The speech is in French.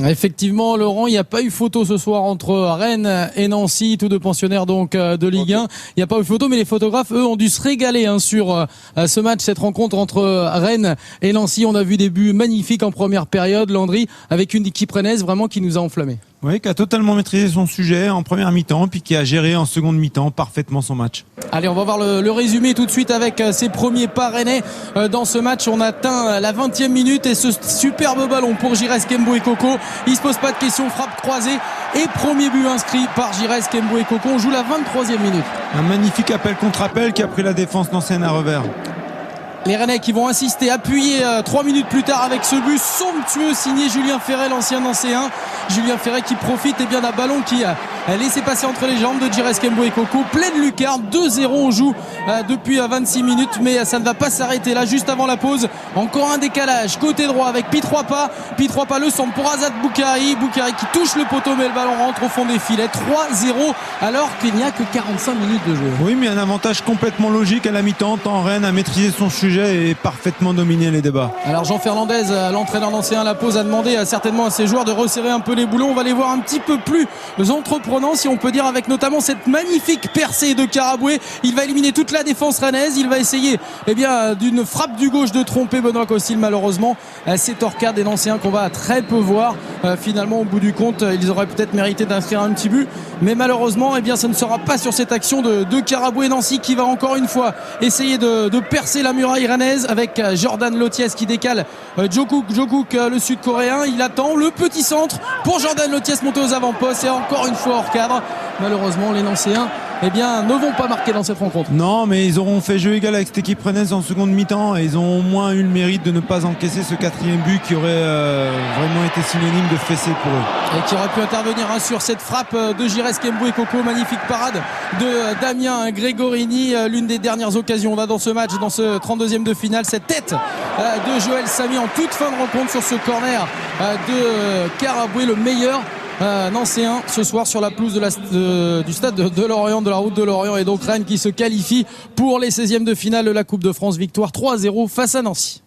Effectivement, Laurent, il n'y a pas eu photo ce soir entre Rennes et Nancy, tous deux pensionnaires donc de Ligue 1. Il n'y a pas eu photo, mais les photographes, eux, ont dû se régaler sur ce match, cette rencontre entre Rennes et Nancy. On a vu des buts magnifiques en première période, Landry, avec une équipe rennaise vraiment qui nous a enflammés. Oui, qui a totalement maîtrisé son sujet en première mi-temps, puis qui a géré en seconde mi-temps parfaitement son match. Allez, on va voir le résumé tout de suite avec ses premiers pas rennais dans ce match. On atteint la 20e minute et ce superbe ballon pour Giresse Kembo et Coco. Il se pose pas de questions, frappe croisée et premier but inscrit par Giresse Kembo et Coco. On joue la 23e minute. Un magnifique appel contre appel qui a pris la défense nancéenne à revers. Les Rennais qui vont insister, appuyer 3 minutes plus tard avec ce but somptueux signé Julien Ferret, l'ancien Nancéen. Julien Ferret qui profite d'un ballon qui a laissé passer entre les jambes de Giresse Kembo et Coco. Pleine lucarne, 2-0 on joue depuis 26 minutes, mais ça ne va pas s'arrêter là. Juste avant la pause, encore un décalage côté droit avec Pi3Pas. Pi3Pas le centre pour Azad Boukari. Boukari qui touche le poteau, mais le ballon rentre au fond des filets. 3-0 alors qu'il n'y a que 45 minutes de jeu. Oui, mais un avantage complètement logique à la mi-temps, tant Rennes a maîtrisé son sujet et parfaitement dominé les débats. Alors Jean Fernandez, l'entraîneur nancéen à la pause, a demandé certainement à ses joueurs de resserrer un peu les boulons. On va les voir un petit peu plus entreprenants, si on peut dire, avec notamment cette magnifique percée de Karaboué. Il va éliminer toute la défense rennaise. Il va essayer d'une frappe du gauche de tromper Benoît Costil. Malheureusement, cette orcade des Nancéens qu'on va très peu voir. Finalement, au bout du compte, ils auraient peut-être mérité d'inscrire un petit but, mais malheureusement, ça ne sera pas sur cette action de Karaboué. Nancy qui va encore une fois essayer de percer la muraille rennaise avec Jordan Loties qui décale Jokuk, le sud-coréen. Il attend le petit centre pour Jordan Loties monter aux avant-postes et encore une fois hors cadre. Malheureusement, les Nancéens ne vont pas marquer dans cette rencontre. Non, mais ils auront fait jeu égal avec cette équipe rennaise en seconde mi-temps et ils ont au moins eu le mérite de ne pas encaisser ce quatrième but qui aurait vraiment été synonyme de fessée pour eux. Et qui aurait pu intervenir sur cette frappe de Giresse Kembo et Coco. Magnifique parade de Damien Gregorini. L'une des dernières occasions on a dans ce match, dans ce 32e de finale. Cette tête de Joël Samy en toute fin de rencontre sur ce corner de Karaboué, le meilleur Nancéen ce soir sur la pelouse du stade de Lorient, de la route de Lorient. Et donc Rennes qui se qualifie pour les 16e de finale de la Coupe de France. Victoire 3-0 face à Nancy.